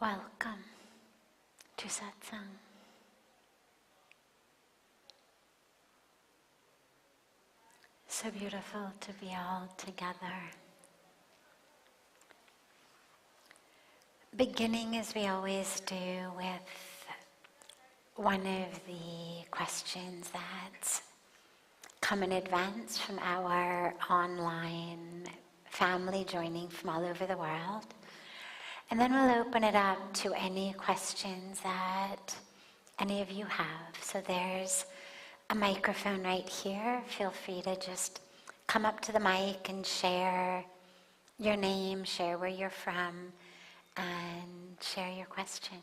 Welcome to Satsang. So beautiful to be all together. Beginning as we always do with one of the questions that come in advance from our online family joining from all over the world. And then we'll open it up to any questions that any of you have. So there's a microphone right here. Feel free to just come up to the mic and share your name, share where you're from, and share your question.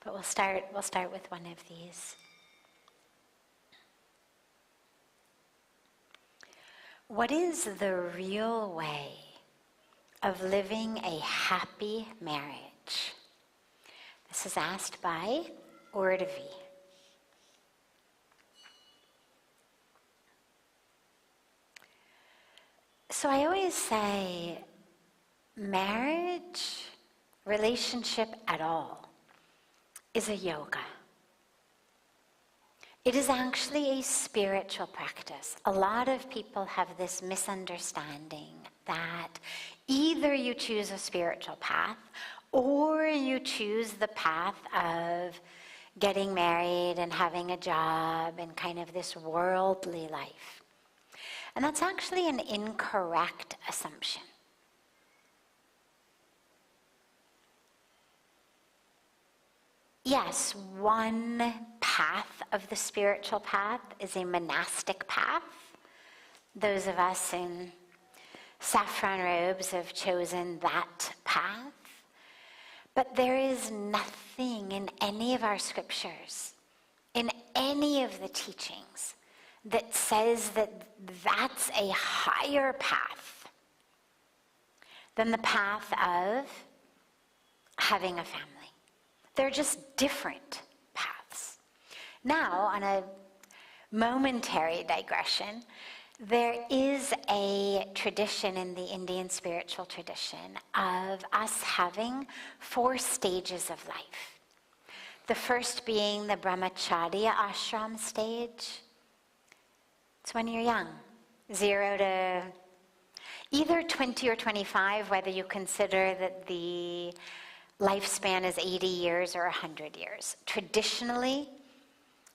But we'll start with one of these. What is the real way of living a happy marriage? This is asked by Urdavi. So I always say marriage, relationship at all, is a yoga. It is actually a spiritual practice. A lot of people have this misunderstanding that either you choose a spiritual path or you choose the path of getting married and having a job and kind of this worldly life. And that's actually an incorrect assumption. Yes, one path of the spiritual path is a monastic path. Those of us in saffron robes have chosen that path. But there is nothing in any of our scriptures, in any of the teachings, that says that that's a higher path than the path of having a family. They're just different paths. Now, on a momentary digression, there is a tradition in the Indian spiritual tradition of us having 4 stages of life. The first being the brahmacharya ashram stage. It's when you're young, 0 to either 20 or 25, whether you consider that the lifespan is 80 years or 100 years. Traditionally,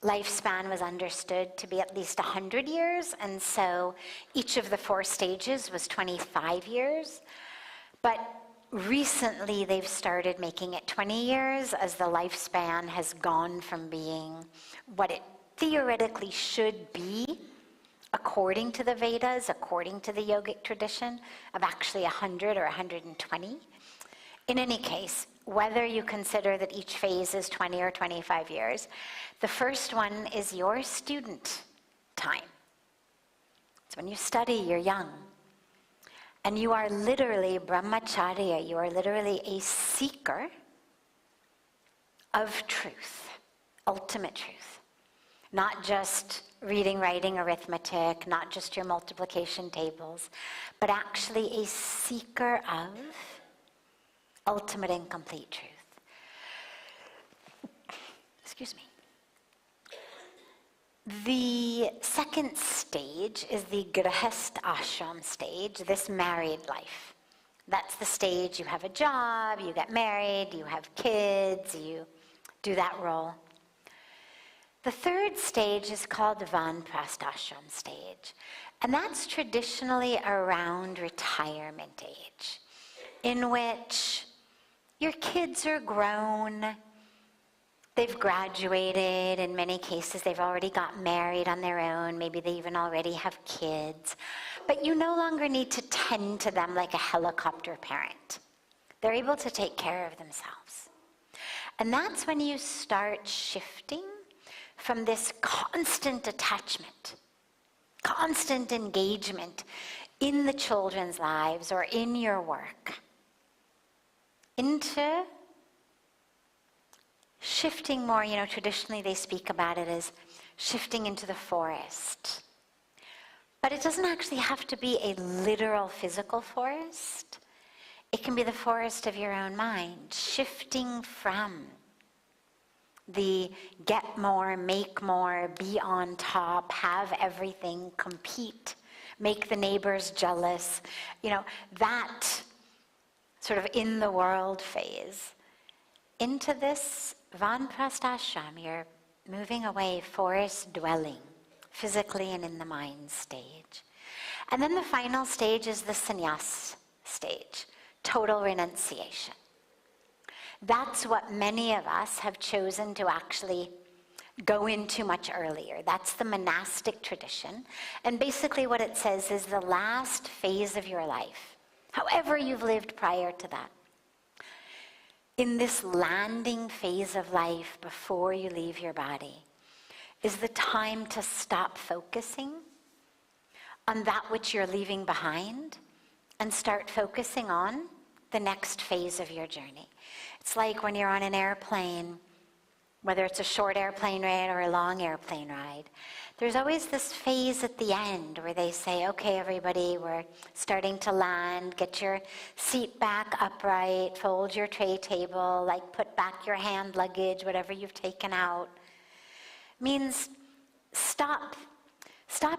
lifespan was understood to be at least 100 years, and so each of the 4 stages was 25 years. But recently, they've started making it 20 years as the lifespan has gone from being what it theoretically should be, according to the Vedas, according to the yogic tradition, of actually 100 or 120. In any case, whether you consider that each phase is 20 or 25 years, the first one is your student time. It's when you study, you're young. And you are literally brahmacharya, you are literally a seeker of truth, ultimate truth. Not just reading, writing, arithmetic, not just your multiplication tables, but actually a seeker of ultimate and complete truth. Excuse me. The second stage is the grihastha ashram stage, this married life. That's the stage you have a job, you get married, you have kids, you do that role. The third stage is called the vanprastha ashram stage, and that's traditionally around retirement age, in which your kids are grown, they've graduated, in many cases they've already got married on their own, maybe they even already have kids, but you no longer need to tend to them like a helicopter parent. They're able to take care of themselves. And that's when you start shifting from this constant attachment, constant engagement in the children's lives or in your work, into shifting more, traditionally they speak about it as shifting into the forest. But it doesn't actually have to be a literal physical forest. It can be the forest of your own mind, shifting from the get more, make more, be on top, have everything, compete, make the neighbors jealous, that sort of in the world phase, into this Vanprastashram. You're moving away, forest dwelling, physically and in the mind stage. And then the final stage is the sannyas stage, total renunciation. That's what many of us have chosen to actually go into much earlier. That's the monastic tradition. And basically what it says is the last phase of your life, however you've lived prior to that, in this landing phase of life before you leave your body, is the time to stop focusing on that which you're leaving behind and start focusing on the next phase of your journey. It's like when you're on an airplane, whether it's a short airplane ride or a long airplane ride, there's always this phase at the end where they say, okay, everybody, we're starting to land, get your seat back upright, fold your tray table, put back your hand luggage, whatever you've taken out. Means stop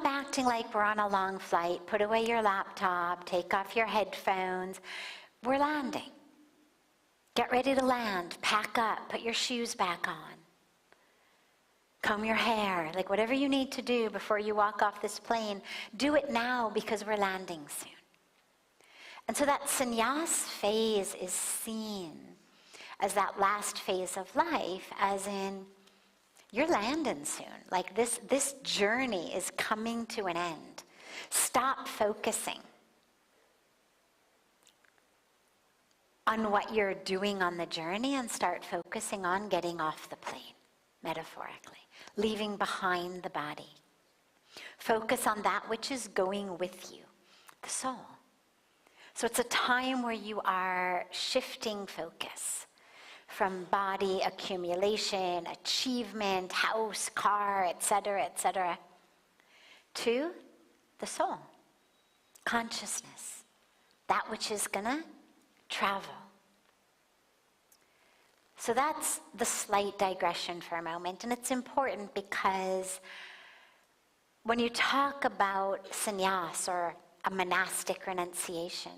acting like we're on a long flight, put away your laptop, take off your headphones. We're landing. Get ready to land, pack up, put your shoes back on. Comb your hair, whatever you need to do before you walk off this plane, do it now because we're landing soon. And so that sannyas phase is seen as that last phase of life, as in, you're landing soon. This journey is coming to an end. Stop focusing on what you're doing on the journey and start focusing on getting off the plane, metaphorically, leaving behind the body. Focus on that which is going with you, the soul. So it's a time where you are shifting focus from body accumulation, achievement, house, car, etc., to the soul, consciousness, that which is gonna travel. So that's the slight digression for a moment, and it's important because when you talk about sannyas or a monastic renunciation,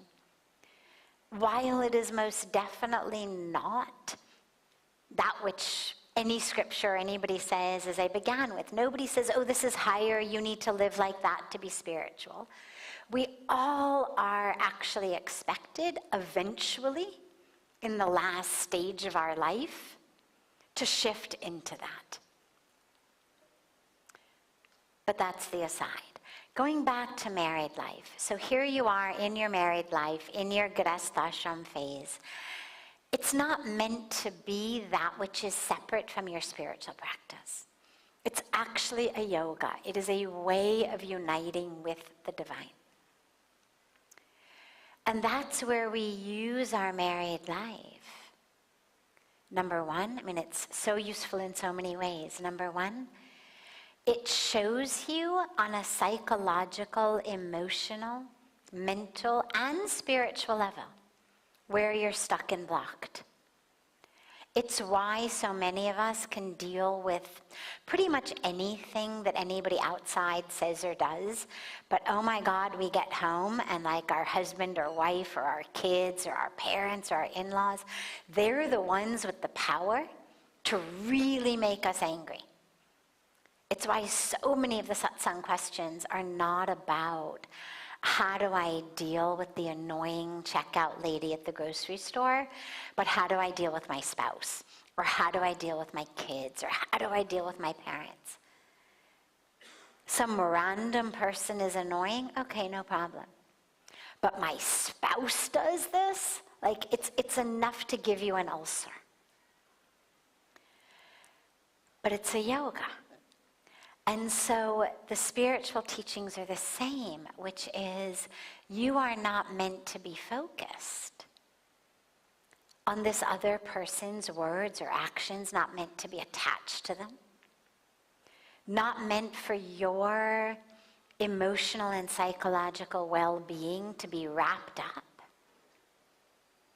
while it is most definitely not that which any scripture, anybody says, as I began with, nobody says, oh, this is higher, you need to live like that to be spiritual. We all are actually expected eventually in the last stage of our life to shift into that. But that's the aside. Going back to married life. So here you are in your married life, in your grihasthashram phase. It's not meant to be that which is separate from your spiritual practice. It's actually a yoga. It is a way of uniting with the divine. And that's where we use our married life. Number one, it's so useful in so many ways. Number one, it shows you on a psychological, emotional, mental, and spiritual level where you're stuck and blocked. It's why so many of us can deal with pretty much anything that anybody outside says or does, but oh my God, we get home and our husband or wife or our kids or our parents or our in-laws, they're the ones with the power to really make us angry. It's why so many of the satsang questions are not about how do I deal with the annoying checkout lady at the grocery store, but how do I deal with my spouse? Or how do I deal with my kids? Or how do I deal with my parents? Some random person is annoying? Okay, no problem. But my spouse does this? It's enough to give you an ulcer. But it's a yoga. And so the spiritual teachings are the same, which is you are not meant to be focused on this other person's words or actions, not meant to be attached to them, not meant for your emotional and psychological well-being to be wrapped up.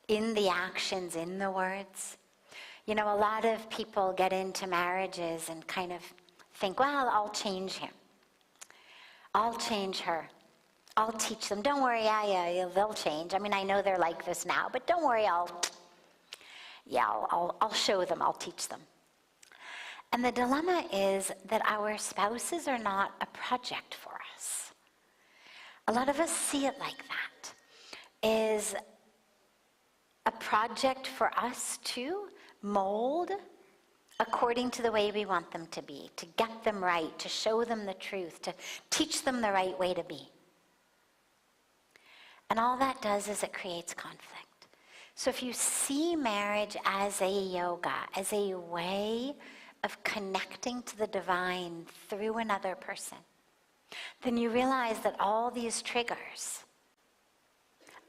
in the actions, in the words. You know, a lot of people get into marriages and kind of think, well, I'll change him. I'll change her. I'll teach them. Don't worry, yeah, they'll change. I mean, I know they're like this now, but don't worry, I'll show them, I'll teach them. And the dilemma is that our spouses are not a project for us. A lot of us see it like that, is a project for us to mold according to the way we want them to be, to get them right, to show them the truth, to teach them the right way to be. And all that does is it creates conflict. So if you see marriage as a yoga, as a way of connecting to the divine through another person, then you realize that all these triggers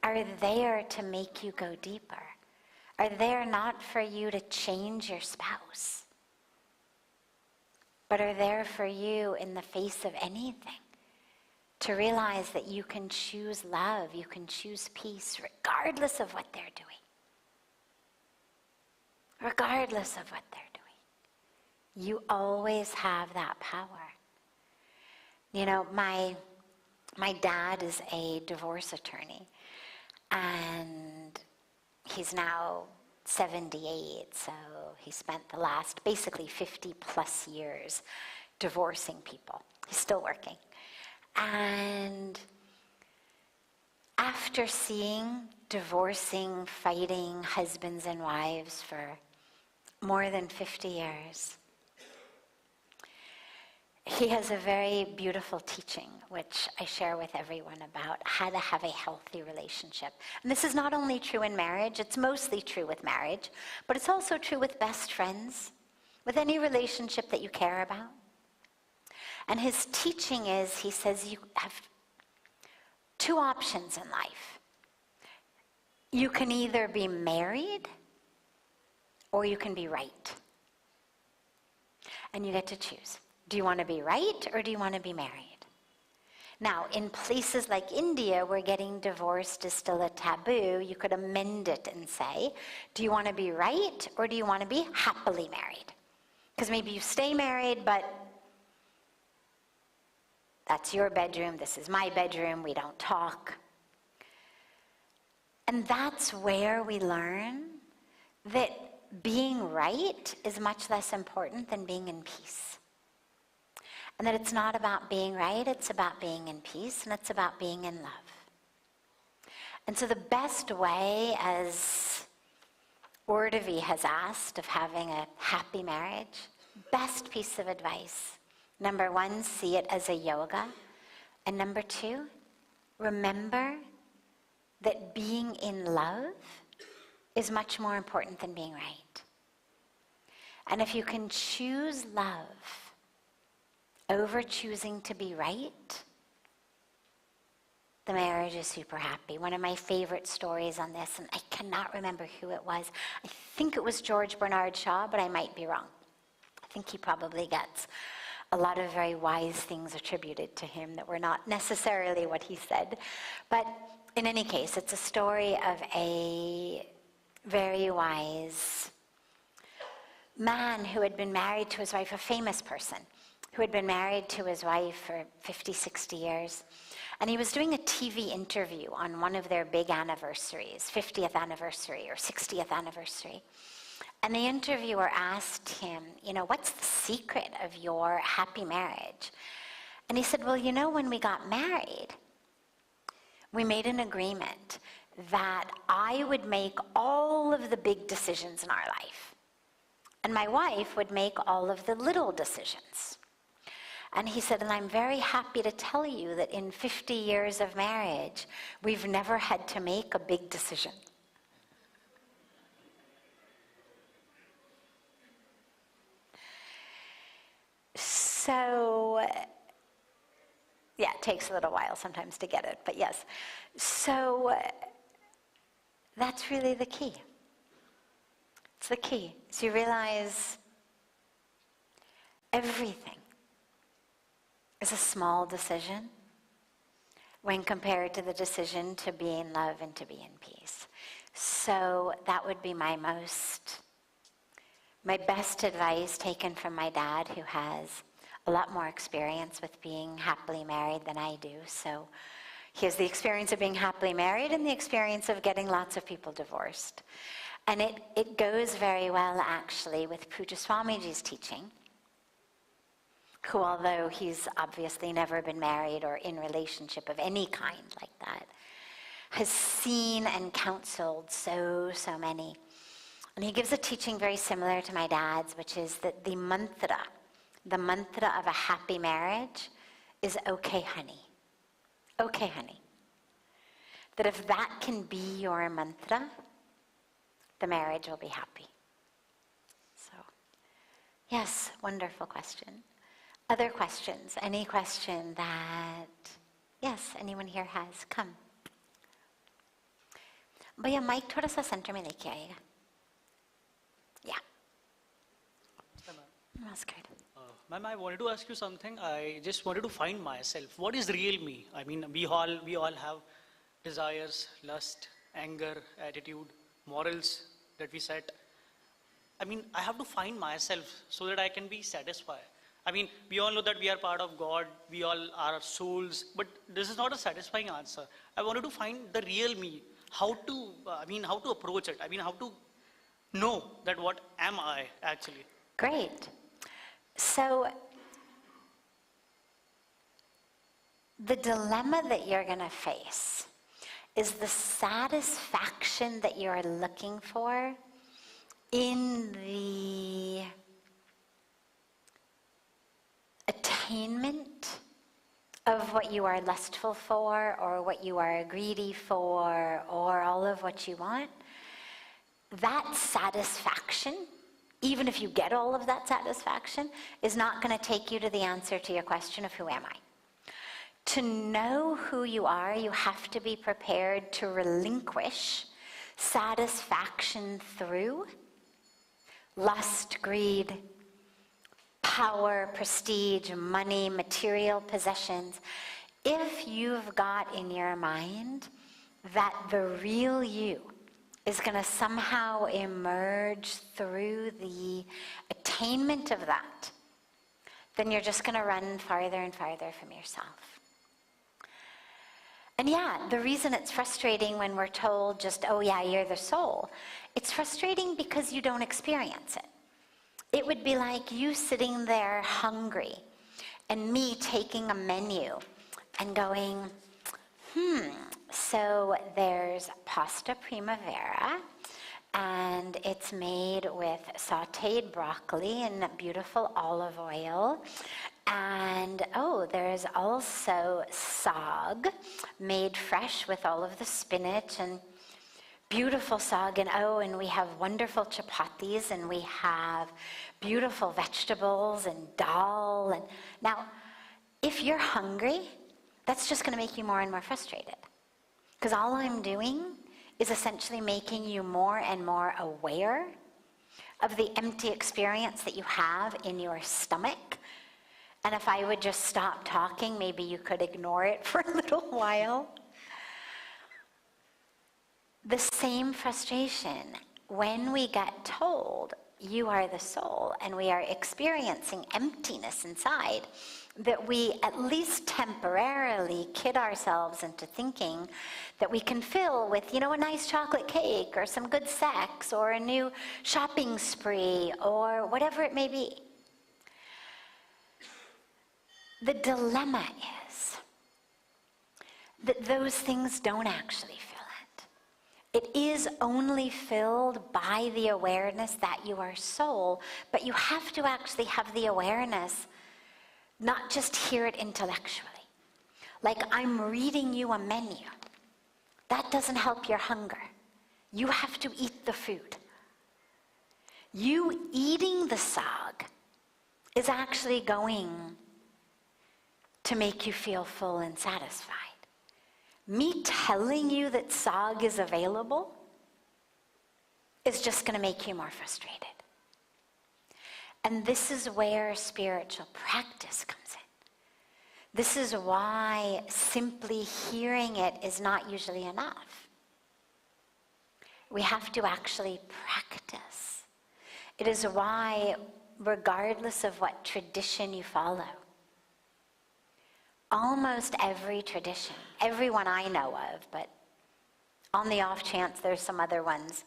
are there to make you go deeper, are there not for you to change your spouse, but are there for you in the face of anything, to realize that you can choose love, you can choose peace, regardless of what they're doing. Regardless of what they're doing. You always have that power. You know, my dad is a divorce attorney, and he's now 78, so he spent the last basically 50 plus years divorcing people. He's still working. And after seeing divorcing, fighting husbands and wives for more than 50 years, he has a very beautiful teaching, which I share with everyone, about how to have a healthy relationship. And this is not only true in marriage, it's mostly true with marriage, but it's also true with best friends, with any relationship that you care about. And his teaching is, he says, you have two options in life. You can either be married or you can be right. And you get to choose. Do you want to be right or do you want to be married? Now, in places like India, where getting divorced is still a taboo, you could amend it and say, do you want to be right or do you want to be happily married? Because maybe you stay married, but that's your bedroom, this is my bedroom, we don't talk. And that's where we learn that being right is much less important than being in peace. And that it's not about being right, it's about being in peace, and it's about being in love. And so the best way, as Urdavi has asked, of having a happy marriage, best piece of advice: number one, see it as a yoga. And number two, remember that being in love is much more important than being right. And if you can choose love over choosing to be right, the marriage is super happy. One of my favorite stories on this, and I cannot remember who it was. I think it was George Bernard Shaw, but I might be wrong. I think he probably gets a lot of very wise things attributed to him that were not necessarily what he said. But in any case, it's a story of a very wise man who had been married to his wife, a famous person, who had been married to his wife for 50, 60 years. And he was doing a TV interview on one of their big anniversaries, 50th anniversary or 60th anniversary. And the interviewer asked him, you know, what's the secret of your happy marriage? And he said, well, you know, when we got married, we made an agreement that I would make all of the big decisions in our life, and my wife would make all of the little decisions. And he said, and I'm very happy to tell you that in 50 years of marriage, we've never had to make a big decision. So, yeah, it takes a little while sometimes to get it, but yes. So that's really the key. It's the key. So you realize everything is a small decision when compared to the decision to be in love and to be in peace. So that would be my best advice, taken from my dad, who has a lot more experience with being happily married than I do. So he has the experience of being happily married and the experience of getting lots of people divorced. And it goes very well, actually, with Pujya Swamiji's teaching, who, although he's obviously never been married or in relationship of any kind like that, has seen and counseled so many. And he gives a teaching very similar to my dad's, which is that the mantra of a happy marriage is okay, honey. Okay, honey. That if that can be your mantra, the marriage will be happy. So, yes, wonderful question. Other questions? Any question that, yes, anyone here has? Come. भैया mic थोड़ा सा centre में लेके आइएगा. Yeah. That's good. Ma'am, I wanted to ask you something. I just wanted to find myself. What is real me? I mean, we all have desires, lust, anger, attitude, morals that we set. I mean, I have to find myself so that I can be satisfied. I mean, we all know that we are part of God, we all are souls, but this is not a satisfying answer. I wanted to find the real me. How to approach it? I mean, how to know that what am I actually? Great. So the dilemma that you're going to face is the satisfaction that you're looking for in the attainment of what you are lustful for, or what you are greedy for, or all of what you want. That satisfaction, even if you get all of that satisfaction, is not going to take you to the answer to your question of who am I. To know who you are, you have to be prepared to relinquish satisfaction through lust, greed, power, prestige, money, material possessions. If you've got in your mind that the real you is going to somehow emerge through the attainment of that, then you're just going to run farther and farther from yourself. And yeah, the reason it's frustrating when we're told just, oh yeah, you're the soul, it's frustrating because you don't experience it. It would be like you sitting there hungry and me taking a menu and going, so there's pasta primavera, and it's made with sautéed broccoli and beautiful olive oil, and there's also sag made fresh with all of the spinach and beautiful sag, and we have wonderful chapatis, and we have beautiful vegetables and dal. And now, if you're hungry, that's just going to make you more and more frustrated. Because all I'm doing is essentially making you more and more aware of the empty experience that you have in your stomach. And if I would just stop talking, maybe you could ignore it for a little while. The same frustration when we get told you are the soul and we are experiencing emptiness inside, that we at least temporarily kid ourselves into thinking that we can fill with, a nice chocolate cake or some good sex or a new shopping spree or whatever it may be. The dilemma is that those things don't actually fill it. It is only filled by the awareness that you are soul, but you have to actually have the awareness, not just hear it intellectually. Like I'm reading you a menu. That doesn't help your hunger. You have to eat the food. You eating the sag is actually going to make you feel full and satisfied. Me telling you that sag is available is just going to make you more frustrated. And this is where spiritual practice comes in. This is why simply hearing it is not usually enough. We have to actually practice. It is why, regardless of what tradition you follow, almost every tradition, everyone I know of, but on the off chance there's some other ones,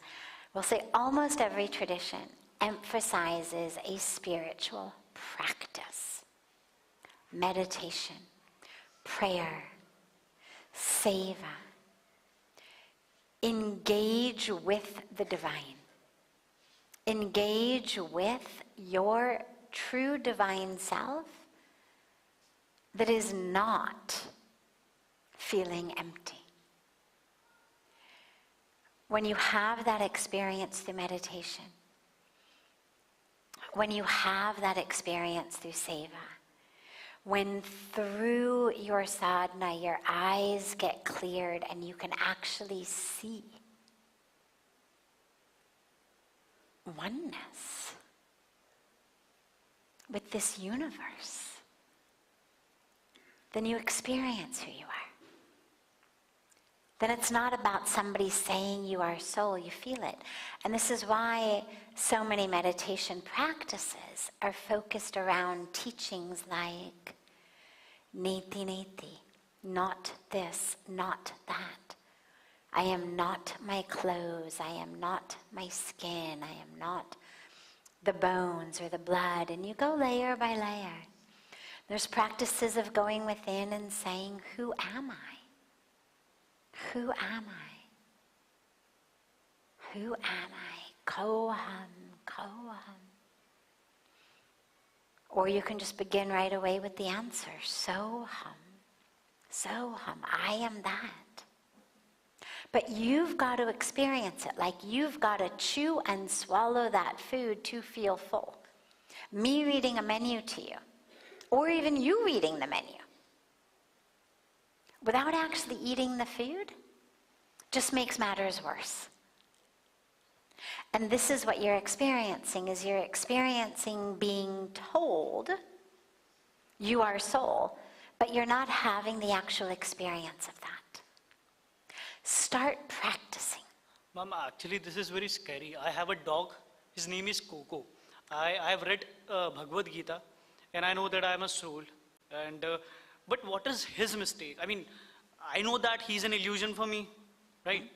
we'll say almost every tradition emphasizes a spiritual practice. Meditation, prayer, seva. Engage with the divine. Engage with your true divine self that is not feeling empty. When you have that experience through meditation, when you have that experience through seva, when through your sadhana your eyes get cleared and you can actually see oneness with this universe, then you experience who you are. Then it's not about somebody saying you are soul, you feel it. And this is why so many meditation practices are focused around teachings like neti neti, not this, not that. I am not my clothes, I am not my skin, I am not the bones or the blood. And you go layer by layer. There's practices of going within and saying, who am I? Who am I? Who am I? Koham, koham. Or you can just begin right away with the answer. Soham, soham, I am that. But you've got to experience it, like you've got to chew and swallow that food to feel full. Me reading a menu to you, or even you reading the menu, without actually eating the food, just makes matters worse. And this is what you're experiencing, is you're experiencing being told you are soul, but you're not having the actual experience of that. Start practicing. Mom, actually this is very scary. I have a dog, his name is Coco. I have read Bhagavad Gita and I know that I am a soul. And but what is his mistake? I mean, I know that he's an illusion for me, right?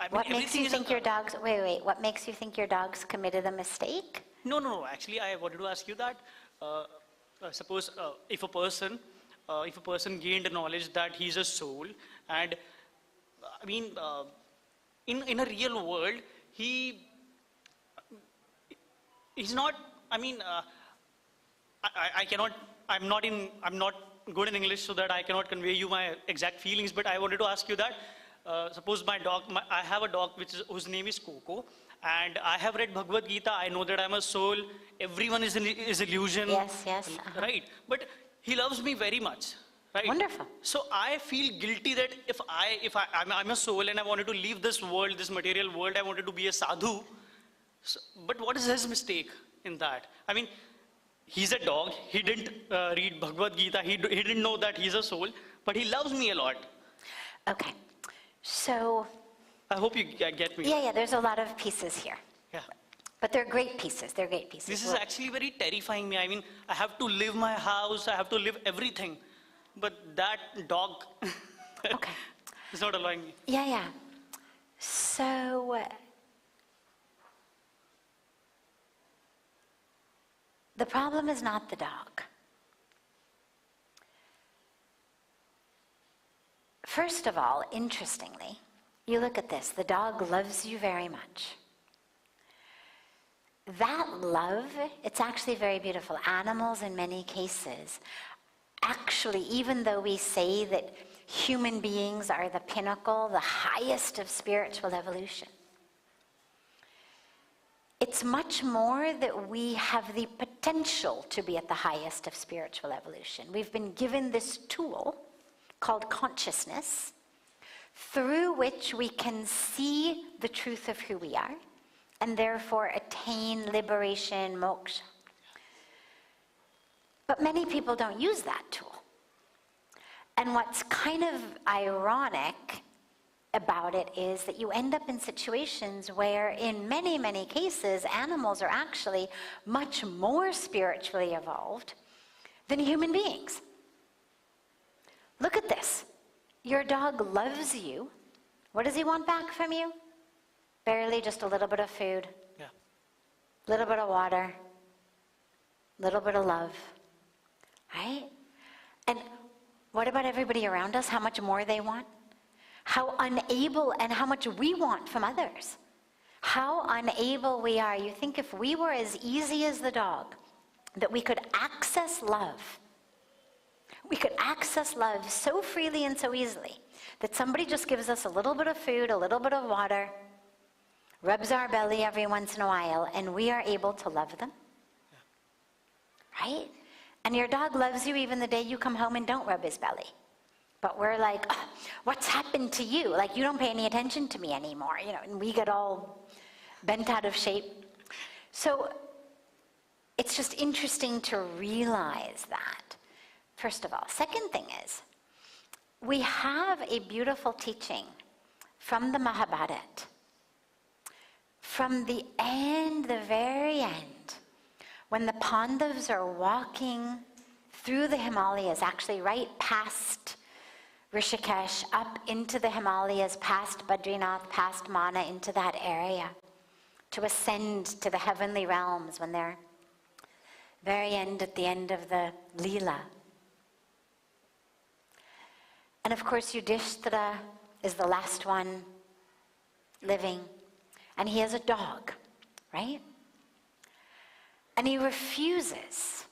I mean, What makes you think your dog's, wait, what makes you think your dog's committed a mistake? No. Actually, I wanted to ask you that. Suppose if a person gained knowledge that he's a soul, and I mean, in a real world, he's not. I mean, I cannot. I'm not good in English, so that I cannot convey you my exact feelings. But I wanted to ask you that. Suppose my dog, I have a dog whose name is Coco, and I have read Bhagavad Gita. I know that I'm a soul. Everyone is illusion. Yes. Right. But he loves me very much. Right. Wonderful. So I feel guilty that if I'm a soul and I wanted to leave this world, this material world, I wanted to be a sadhu. So, but what is his mistake in that? I mean, he's a dog. He didn't read Bhagavad Gita. He didn't know that he's a soul. But he loves me a lot. Okay. So, I hope you get me. Yeah, there's a lot of pieces here. Yeah. But they're great pieces, This is actually very terrifying me. I mean, I have to leave my house, I have to leave everything. But that dog okay. is not allowing me. Yeah. So, the problem is not the dog. First of all, interestingly, you look at this, the dog loves you very much. That love, it's actually very beautiful. Animals, in many cases, actually, even though we say that human beings are the pinnacle, the highest of spiritual evolution, it's much more that we have the potential to be at the highest of spiritual evolution. We've been given this tool called consciousness, through which we can see the truth of who we are, and therefore attain liberation, moksha. But many people don't use that tool. And what's kind of ironic about it is that you end up in situations where in many, many cases, animals are actually much more spiritually evolved than human beings. Look at this. Your dog loves you. What does he want back from you? Barely just a little bit of food, Yeah. little bit of water, little bit of love, right? And what about everybody around us? How much more they want? How unable and how much we want from others. How unable we are. You think if we were as easy as the dog, that we could access love. We could access love so freely and so easily that somebody just gives us a little bit of food, a little bit of water, rubs our belly every once in a while, and we are able to love them. Yeah. Right? And your dog loves you even the day you come home and don't rub his belly. But we're like, oh, what's happened to you? Like, you don't pay any attention to me anymore, and we get all bent out of shape. So it's just interesting to realize that, first of all. Second thing is, we have a beautiful teaching from the Mahabharata, from the end, the very end, when the Pandavas are walking through the Himalayas, actually right past Rishikesh, up into the Himalayas, past Badrinath, past Mana, into that area, to ascend to the heavenly realms when they're very end, at the end of the Leela. And of course, Yudhishthira is the last one living, and he has a dog, right? And he refuses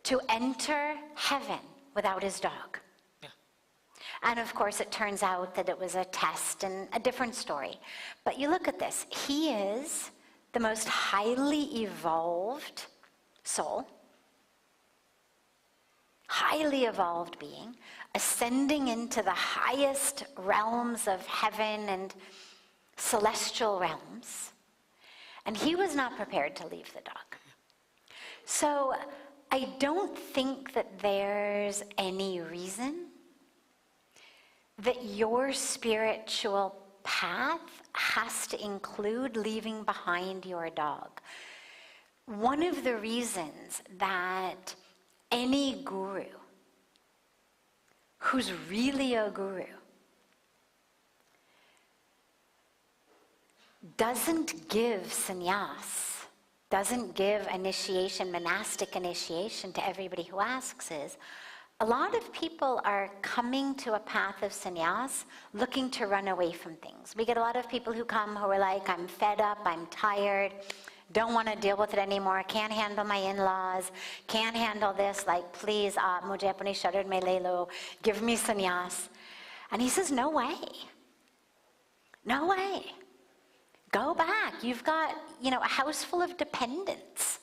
to enter heaven without his dog. And of course, it turns out that it was a test and a different story. But you look at this. He is the most highly evolved soul, highly evolved being, ascending into the highest realms of heaven and celestial realms. And he was not prepared to leave the dog. So I don't think that there's any reason that your spiritual path has to include leaving behind your dog. One of the reasons that any guru who's really a guru doesn't give sannyas, doesn't give initiation, monastic initiation to everybody who asks is, a lot of people are coming to a path of sannyas looking to run away from things. We get a lot of people who come who are like, I'm fed up, I'm tired, don't want to deal with it anymore, can't handle my in-laws, can't handle this, like, please, mujhe apni sharir mein le lo, give me sannyas. And he says, no way. No way. Go back. You've got, a house full of dependents.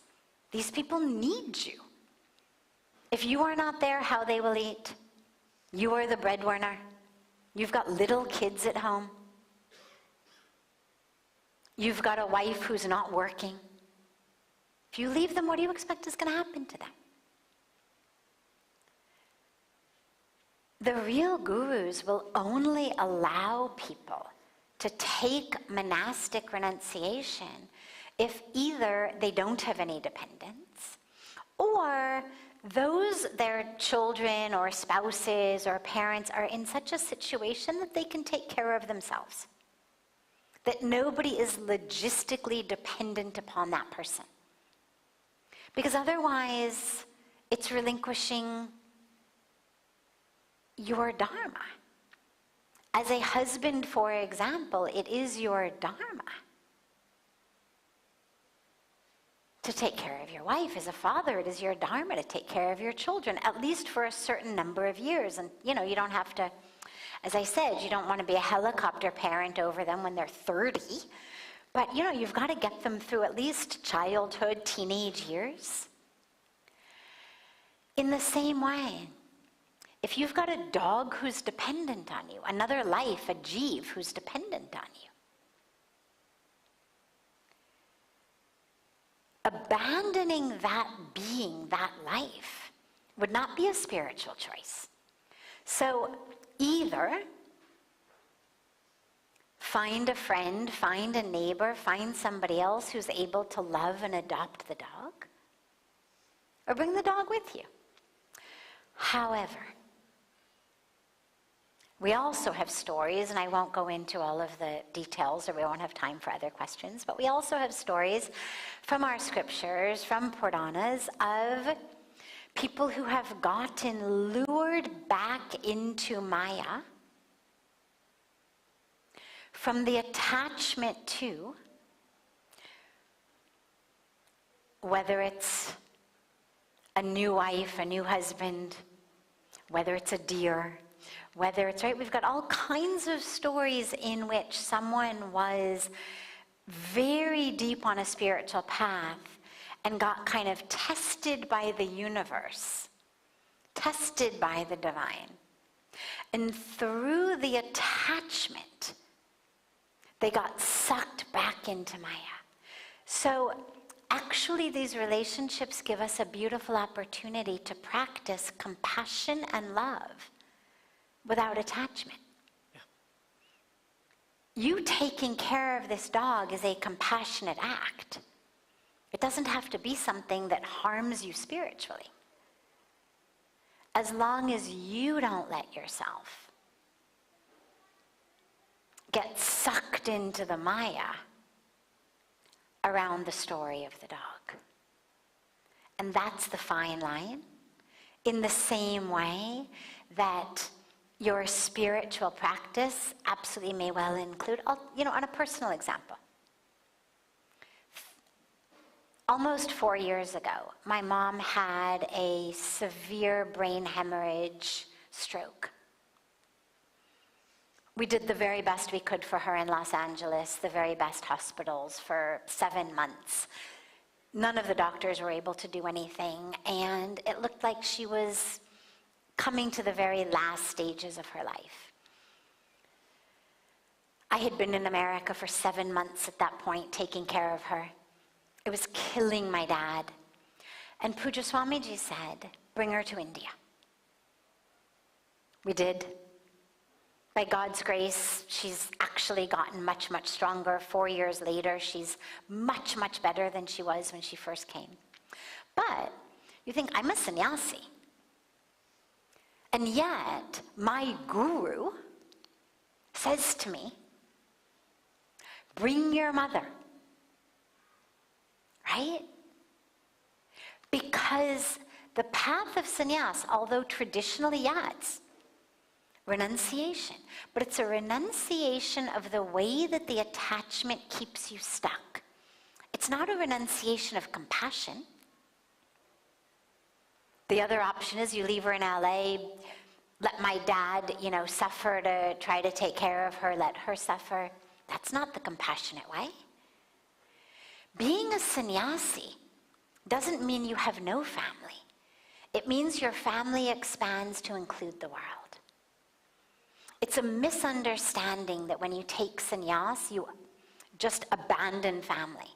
These people need you. If you are not there, how they will eat? You are the breadwinner. You've got little kids at home. You've got a wife who's not working. If you leave them, what do you expect is going to happen to them? The real gurus will only allow people to take monastic renunciation if either they don't have any dependents, or their children or spouses or parents are in such a situation that they can take care of themselves, that nobody is logistically dependent upon that person. Because otherwise, it's relinquishing your dharma. As a husband, for example, it is your dharma to take care of your wife. As a father, it is your dharma to take care of your children, at least for a certain number of years. And, you don't have to, as I said, you don't want to be a helicopter parent over them when they're 30. But, you've got to get them through at least childhood, teenage years. In the same way, if you've got a dog who's dependent on you, another life, a jeev who's dependent on you, abandoning that being, that life, would not be a spiritual choice. So either Find a friend, find a neighbor, find somebody else who's able to love and adopt the dog. Or bring the dog with you. However, we also have stories, and I won't go into all of the details or we won't have time for other questions, but we also have stories from our scriptures, from Puranas, of people who have gotten lured back into Maya from the attachment to, whether it's a new wife, a new husband, whether it's a deer, whether it's, right, we've got all kinds of stories in which someone was very deep on a spiritual path and got kind of tested by the universe, tested by the divine. And through the attachment, they got sucked back into Maya. So actually, these relationships give us a beautiful opportunity to practice compassion and love without attachment. Yeah. You taking care of this dog is a compassionate act. It doesn't have to be something that harms you spiritually. As long as you don't let yourself get sucked into the Maya around the story of the dog. And that's the fine line. In the same way that your spiritual practice absolutely may well include, on a personal example. Almost 4 years ago, my mom had a severe brain hemorrhage stroke. We did the very best we could for her in Los Angeles, the very best hospitals for 7 months. None of the doctors were able to do anything, and it looked like she was coming to the very last stages of her life. I had been in America for 7 months at that point, taking care of her. It was killing my dad. And Pujya Swamiji said, bring her to India. We did. By God's grace, she's actually gotten much, much stronger. 4 years later, she's much, much better than she was when she first came. But you think, I'm a sannyasi. And yet, my guru says to me, bring your mother. Right? Because the path of sannyas, although traditionally, it's renunciation, but it's a renunciation of the way that the attachment keeps you stuck. It's not a renunciation of compassion. The other option is you leave her in LA, let my dad, suffer to try to take care of her, let her suffer. That's not the compassionate way. Being a sannyasi doesn't mean you have no family. It means your family expands to include the world. It's a misunderstanding that when you take sannyas, you just abandon family.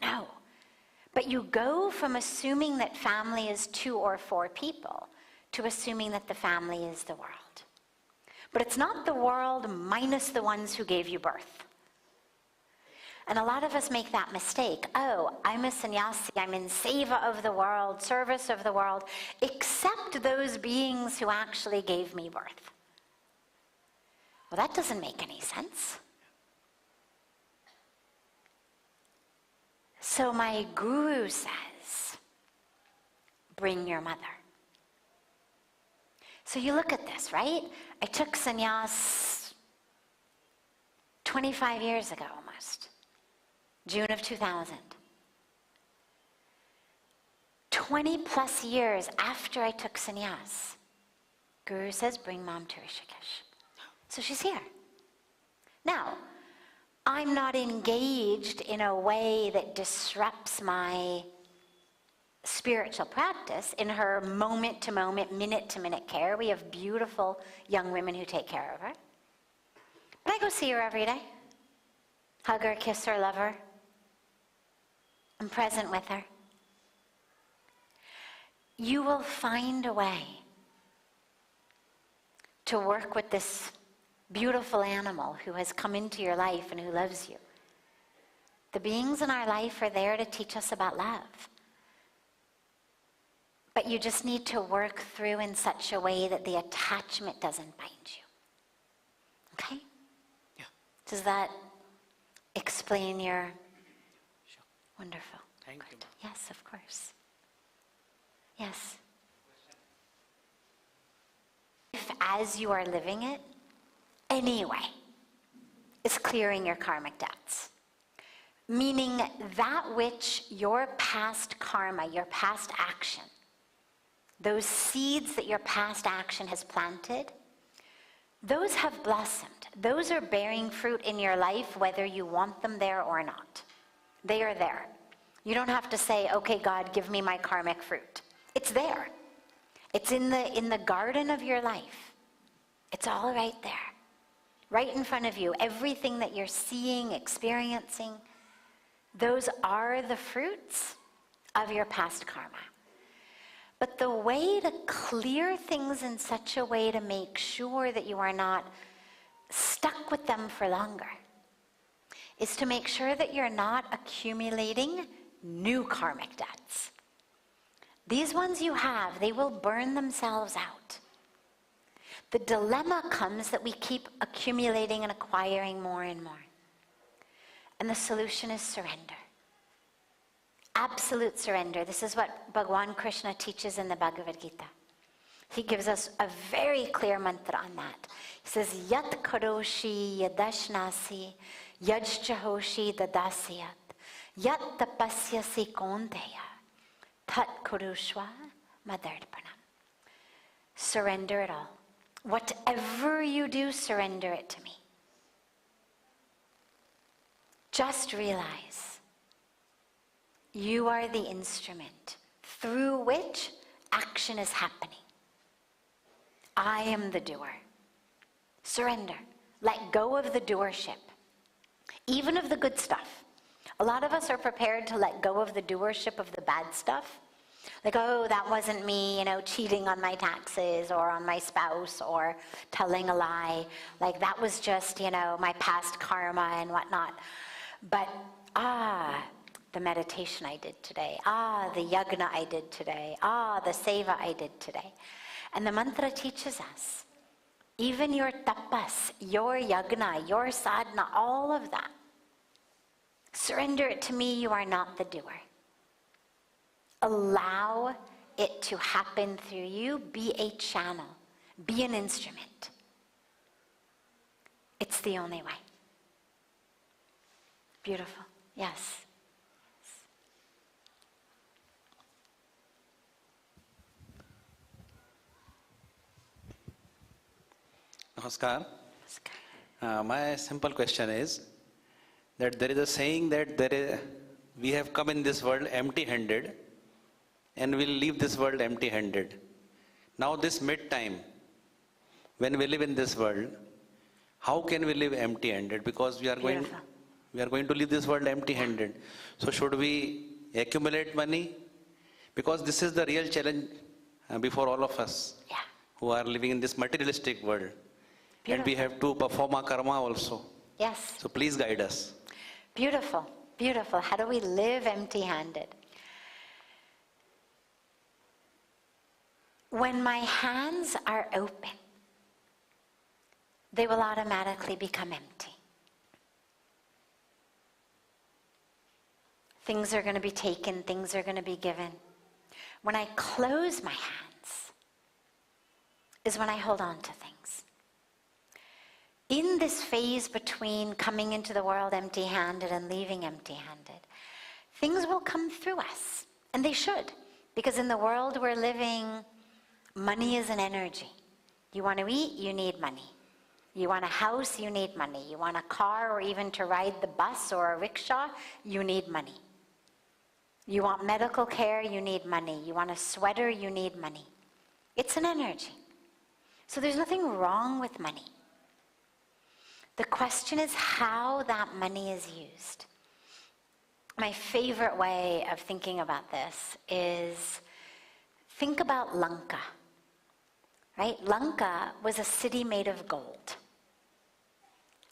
No. But you go from assuming that family is 2 or 4 people to assuming that the family is the world. But it's not the world minus the ones who gave you birth. And a lot of us make that mistake. Oh, I'm a sannyasi, I'm in seva of the world, service of the world, except those beings who actually gave me birth. Well, that doesn't make any sense. So my guru says, bring your mother. So you look at this, right? I took sannyas 25 years ago almost. June of 2000. 20 plus years after I took sannyas, Guru says, bring mom to Rishikesh. So she's here. Now, I'm not engaged in a way that disrupts my spiritual practice in her moment-to-moment, minute-to-minute care. We have beautiful young women who take care of her. But I go see her every day. Hug her, kiss her, love her. I'm present with her. You will find a way to work with this beautiful animal who has come into your life and who loves you. The beings in our life are there to teach us about love. But you just need to work through in such a way that the attachment doesn't bind you. Okay? Yeah. Does that explain your... Sure. Wonderful. Thank you. Good. Yes, of course. Yes. If as you are living it, anyway, is clearing your karmic debts. Meaning that which your past karma, your past action, those seeds that your past action has planted, those have blossomed. Those are bearing fruit in your life whether you want them there or not. They are there. You don't have to say, okay, God, give me my karmic fruit. It's there. It's in the garden of your life. It's all right there. Right in front of you. Everything that you're seeing, experiencing, those are the fruits of your past karma. But the way to clear things in such a way to make sure that you are not stuck with them for longer is to make sure that you're not accumulating new karmic debts. These ones you have, they will burn themselves out. The dilemma comes that we keep accumulating and acquiring more and more. And the solution is surrender. Absolute surrender. This is what Bhagavan Krishna teaches in the Bhagavad Gita. He gives us a very clear mantra on that. He says, Yat karoshi yadashnasi yajchahoshi dadasyat yat tapasyasi konteya tat kurushva madarpanam. Surrender it all. Whatever you do, surrender it to me. Just realize you are the instrument through which action is happening. I am the doer. Surrender. Let go of the doership. Even of the good stuff. A lot of us are prepared to let go of the doership of the bad stuff. Like, oh, that wasn't me, cheating on my taxes or on my spouse or telling a lie. Like, that was just, my past karma and whatnot. But, the meditation I did today. The yagna I did today. The seva I did today. And the mantra teaches us, even your tapas, your yagna, your sadhana, all of that, surrender it to me, you are not the doer. Allow it to happen through you. Be a channel. Be an instrument. It's the only way. Beautiful. Yes. Namaskar. My simple question is that there is a saying that we have come in this world empty-handed and we'll leave this world empty-handed. Now this mid-time, when we live in this world, how can we live empty-handed? Because we are going to leave this world empty-handed. So should we accumulate money? Because this is the real challenge before all of us who are living in this materialistic world. Beautiful. And we have to perform our karma also. Yes. So please guide us. Beautiful, beautiful. How do we live empty-handed? When my hands are open, they will automatically become empty. Things are going to be taken, things are going to be given. When I close my hands is when I hold on to things. In this phase between coming into the world empty-handed and leaving empty-handed, things will come through us, and they should, because in the world we're living, money is an energy. You want to eat, you need money. You want a house, you need money. You want a car or even to ride the bus or a rickshaw, you need money. You want medical care, you need money. You want a sweater, you need money. It's an energy. So there's nothing wrong with money. The question is how that money is used. My favorite way of thinking about this is think about Lanka. Right? Lanka was a city made of gold.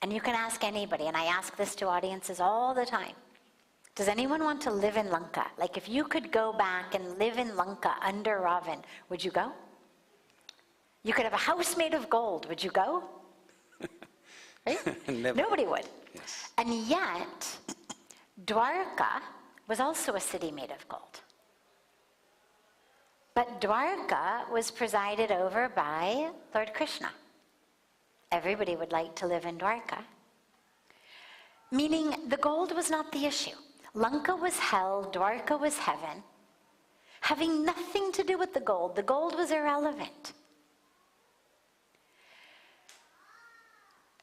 And you can ask anybody, and I ask this to audiences all the time. Does anyone want to live in Lanka? Like if you could go back and live in Lanka under Ravan, would you go? You could have a house made of gold, would you go? Right? Never. Nobody would. Yes. And yet, Dwarka was also a city made of gold. But Dwarka was presided over by Lord Krishna. Everybody would like to live in Dwarka. Meaning the gold was not the issue. Lanka was hell, Dwarka was heaven, having nothing to do with the gold. The gold was irrelevant.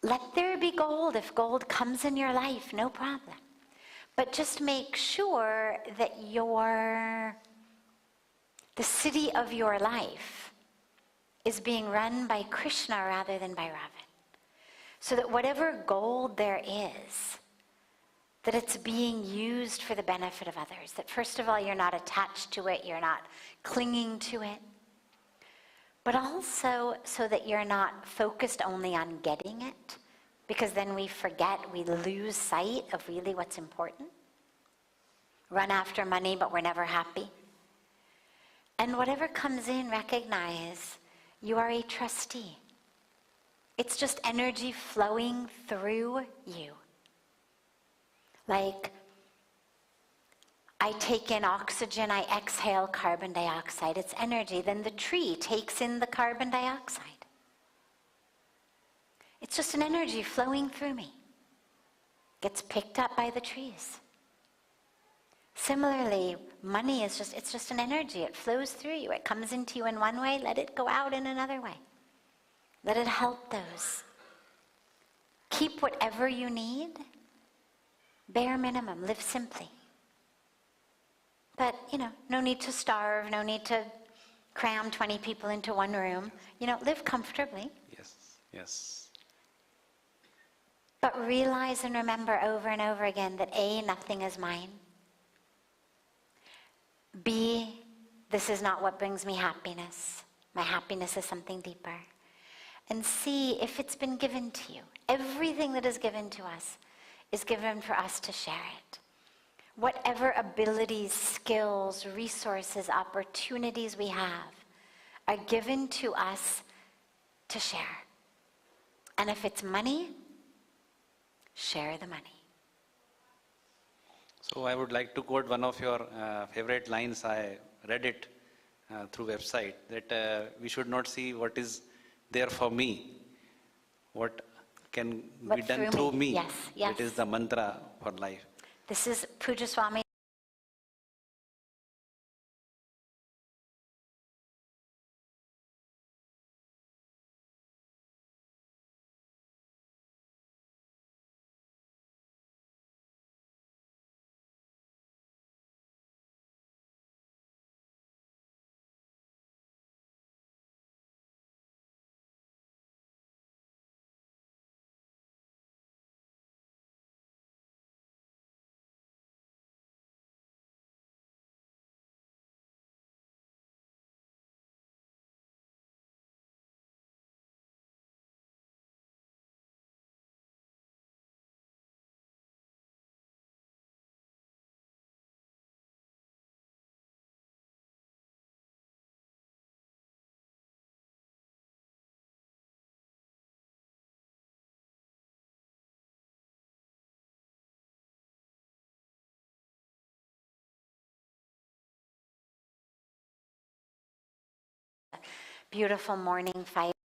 Let there be gold. If gold comes in your life, no problem. But just make sure that the city of your life is being run by Krishna rather than by Ravan. So that whatever gold there is, that it's being used for the benefit of others. That first of all, you're not attached to it, you're not clinging to it. But also so that you're not focused only on getting it, because then we forget, we lose sight of really what's important. Run after money, but we're never happy. And whatever comes in, recognize you are a trustee. It's just energy flowing through you. Like, I take in oxygen, I exhale carbon dioxide. It's energy. Then the tree takes in the carbon dioxide. It's just an energy flowing through me. Gets picked up by the trees. Similarly, money is just an energy. It flows through you. It comes into you in one way, let it go out in another way. Let it help those. Keep whatever you need. Bare minimum, live simply. But, no need to starve, no need to cram 20 people into one room. Live comfortably. Yes, yes. But realize and remember over and over again that A, nothing is mine. B, this is not what brings me happiness. My happiness is something deeper. And C, if it's been given to you, everything that is given to us is given for us to share it. Whatever abilities, skills, resources, opportunities we have are given to us to share. And if it's money, share the money. So I would like to quote one of your favorite lines. I read it through website, that we should not see what is there for me, what can be done through me. Yes, yes. It is the mantra for life. This is Pujya Swami. Beautiful morning fire.